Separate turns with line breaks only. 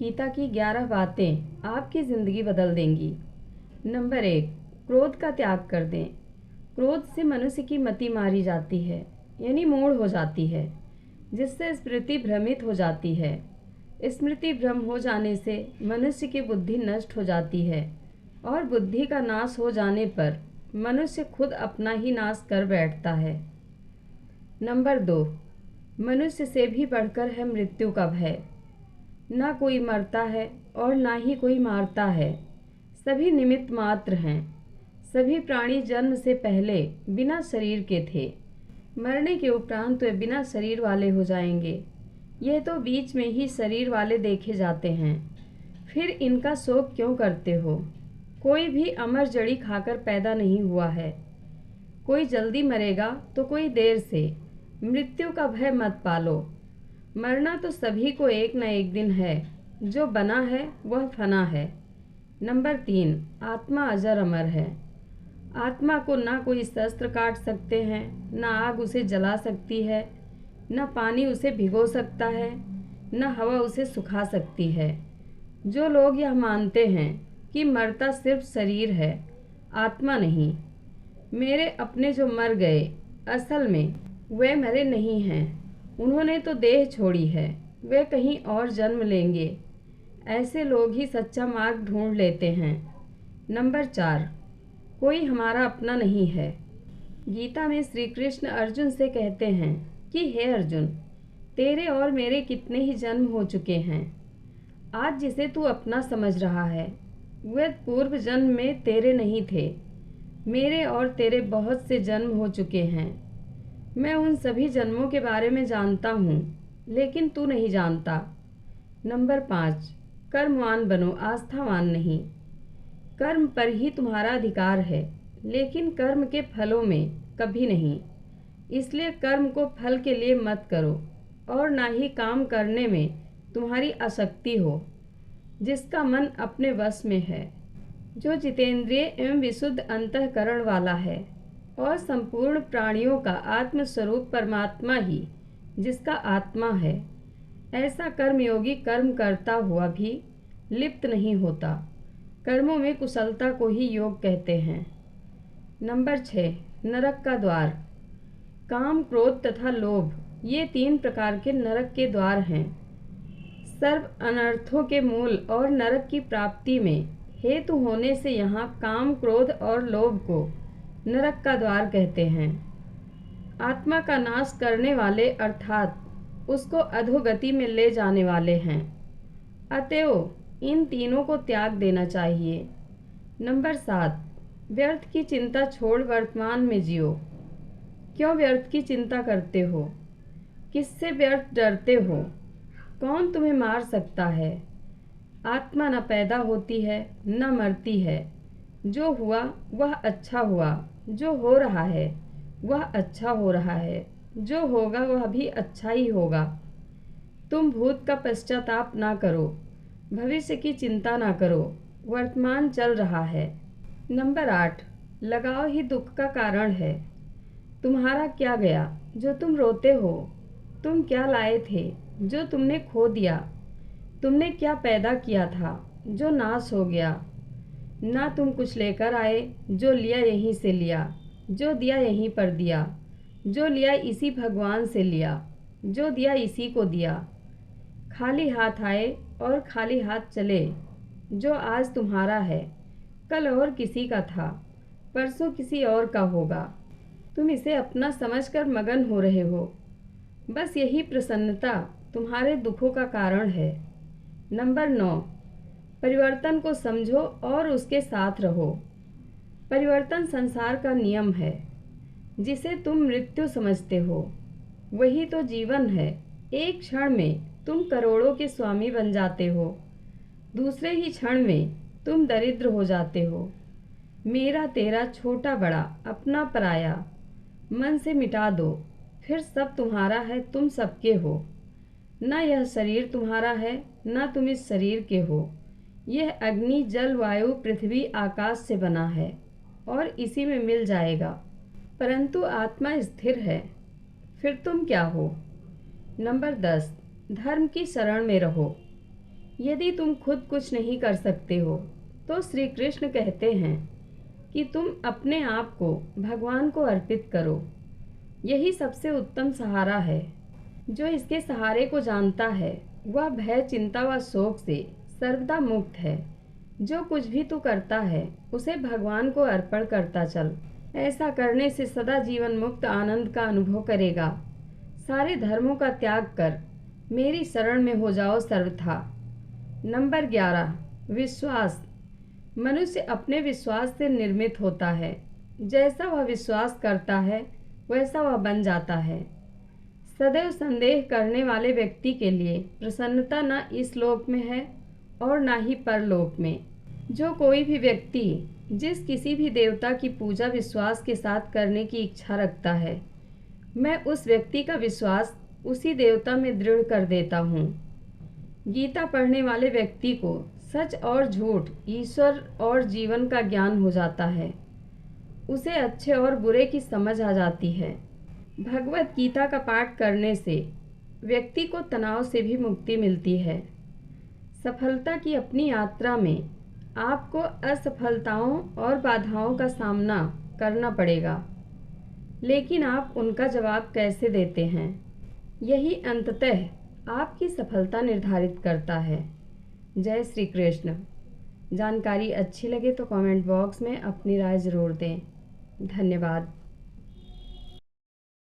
गीता की 11 बातें आपकी ज़िंदगी बदल देंगी। नंबर 1, क्रोध का त्याग कर दें। क्रोध से मनुष्य की मति मारी जाती है, यानी मूढ़ हो जाती है, जिससे स्मृति भ्रमित हो जाती है। स्मृति भ्रम हो जाने से मनुष्य की बुद्धि नष्ट हो जाती है और बुद्धि का नाश हो जाने पर मनुष्य खुद अपना ही नाश कर बैठता है। नंबर 2, मनुष्य से भी बढ़कर है मृत्यु का भय। ना कोई मरता है और ना ही कोई मारता है, सभी निमित्त मात्र हैं। सभी प्राणी जन्म से पहले बिना शरीर के थे, मरने के उपरांत वे बिना शरीर वाले हो जाएंगे। यह तो बीच में ही शरीर वाले देखे जाते हैं, फिर इनका शोक क्यों करते हो? कोई भी अमर जड़ी खाकर पैदा नहीं हुआ है। कोई जल्दी मरेगा तो कोई देर से। मृत्यु का भय मत पालो। मरना तो सभी को एक न एक दिन है। जो बना है वह फना है। नंबर 3, आत्मा अजर अमर है। आत्मा को ना कोई शस्त्र काट सकते हैं, ना आग उसे जला सकती है, न पानी उसे भिगो सकता है, न हवा उसे सुखा सकती है। जो लोग यह मानते हैं कि मरता सिर्फ शरीर है, आत्मा नहीं। मेरे अपने जो मर गए, असल में वे मरे नहीं हैं। उन्होंने तो देह छोड़ी है, वे कहीं और जन्म लेंगे। ऐसे लोग ही सच्चा मार्ग ढूंढ लेते हैं। नंबर 4, कोई हमारा अपना नहीं है। गीता में श्री कृष्ण अर्जुन से कहते हैं कि हे अर्जुन, तेरे और मेरे कितने ही जन्म हो चुके हैं। आज जिसे तू अपना समझ रहा है, वे पूर्व जन्म में तेरे नहीं थे। मेरे और तेरे बहुत से जन्म हो चुके हैं। मैं उन सभी जन्मों के बारे में जानता हूँ, लेकिन तू नहीं जानता। नंबर 5, कर्मवान बनो, आस्थावान नहीं। कर्म पर ही तुम्हारा अधिकार है, लेकिन कर्म के फलों में कभी नहीं। इसलिए कर्म को फल के लिए मत करो और ना ही काम करने में तुम्हारी आसक्ति हो। जिसका मन अपने वश में है, जो जितेंद्रिय एवं विशुद्ध अंतःकरण वाला है और संपूर्ण प्राणियों का आत्मस्वरूप परमात्मा ही जिसका आत्मा है, ऐसा कर्मयोगी कर्म करता हुआ भी लिप्त नहीं होता। कर्मों में कुशलता को ही योग कहते हैं। नंबर 6, नरक का द्वार। काम, क्रोध तथा लोभ, ये 3 प्रकार के नरक के द्वार हैं। सर्व अनर्थों के मूल और नरक की प्राप्ति में हेतु होने से यहाँ काम, क्रोध और लोभ को नरक का द्वार कहते हैं। आत्मा का नाश करने वाले अर्थात उसको अधोगति में ले जाने वाले हैं। अतएव इन तीनों को त्याग देना चाहिए। नंबर 7, व्यर्थ की चिंता छोड़ वर्तमान में जियो। क्यों व्यर्थ की चिंता करते हो? किससे व्यर्थ डरते हो? कौन तुम्हें मार सकता है? आत्मा न पैदा होती है न मरती है। जो हुआ वह अच्छा हुआ, जो हो रहा है वह अच्छा हो रहा है, जो होगा वह भी अच्छा ही होगा। तुम भूत का पश्चाताप ना करो, भविष्य की चिंता ना करो, वर्तमान चल रहा है। नंबर 8, लगाव ही दुख का कारण है। तुम्हारा क्या गया जो तुम रोते हो? तुम क्या लाए थे जो तुमने खो दिया? तुमने क्या पैदा किया था जो नाश हो गया? ना तुम कुछ लेकर आए, जो लिया यहीं से लिया, जो दिया यहीं पर दिया, जो लिया इसी भगवान से लिया, जो दिया इसी को दिया। खाली हाथ आए और खाली हाथ चले। जो आज तुम्हारा है, कल और किसी का था, परसों किसी और का होगा। तुम इसे अपना समझकर मगन हो रहे हो। बस यही प्रसन्नता तुम्हारे दुखों का कारण है। नंबर 9, परिवर्तन को समझो और उसके साथ रहो। परिवर्तन संसार का नियम है। जिसे तुम मृत्यु समझते हो, वही तो जीवन है। एक क्षण में तुम करोड़ों के स्वामी बन जाते हो, दूसरे ही क्षण में तुम दरिद्र हो जाते हो। मेरा तेरा, छोटा बड़ा, अपना पराया, मन से मिटा दो, फिर सब तुम्हारा है, तुम सबके हो। न यह शरीर तुम्हारा है, न तुम इस शरीर के हो। यह अग्नि, जल, वायु, पृथ्वी, आकाश से बना है और इसी में मिल जाएगा, परंतु आत्मा स्थिर है। फिर तुम क्या हो? नंबर 10, धर्म की शरण में रहो। यदि तुम खुद कुछ नहीं कर सकते हो तो श्री कृष्ण कहते हैं कि तुम अपने आप को भगवान को अर्पित करो। यही सबसे उत्तम सहारा है। जो इसके सहारे को जानता है वह भय, चिंता व शोक से सर्वदा मुक्त है। जो कुछ भी तू करता है उसे भगवान को अर्पण करता चल। ऐसा करने से सदा जीवन मुक्त आनंद का अनुभव करेगा। सारे धर्मों का त्याग कर मेरी शरण में हो जाओ सर्वथा। नंबर 11, विश्वास। मनुष्य अपने विश्वास से निर्मित होता है। जैसा वह विश्वास करता है वैसा वह बन जाता है। सदैव संदेह करने वाले व्यक्ति के लिए प्रसन्नता न इस लोक में है और न ही परलोक में। जो कोई भी व्यक्ति जिस किसी भी देवता की पूजा विश्वास के साथ करने की इच्छा रखता है, मैं उस व्यक्ति का विश्वास उसी देवता में दृढ़ कर देता हूँ। गीता पढ़ने वाले व्यक्ति को सच और झूठ, ईश्वर और जीवन का ज्ञान हो जाता है। उसे अच्छे और बुरे की समझ आ जाती है। भगवत गीता का पाठ करने से व्यक्ति को तनाव से भी मुक्ति मिलती है। सफलता की अपनी यात्रा में आपको असफलताओं और बाधाओं का सामना करना पड़ेगा, लेकिन आप उनका जवाब कैसे देते हैं, यही अंततः आपकी सफलता निर्धारित करता है। जय श्री कृष्ण। जानकारी अच्छी लगे तो कमेंट बॉक्स में अपनी राय ज़रूर दें। धन्यवाद।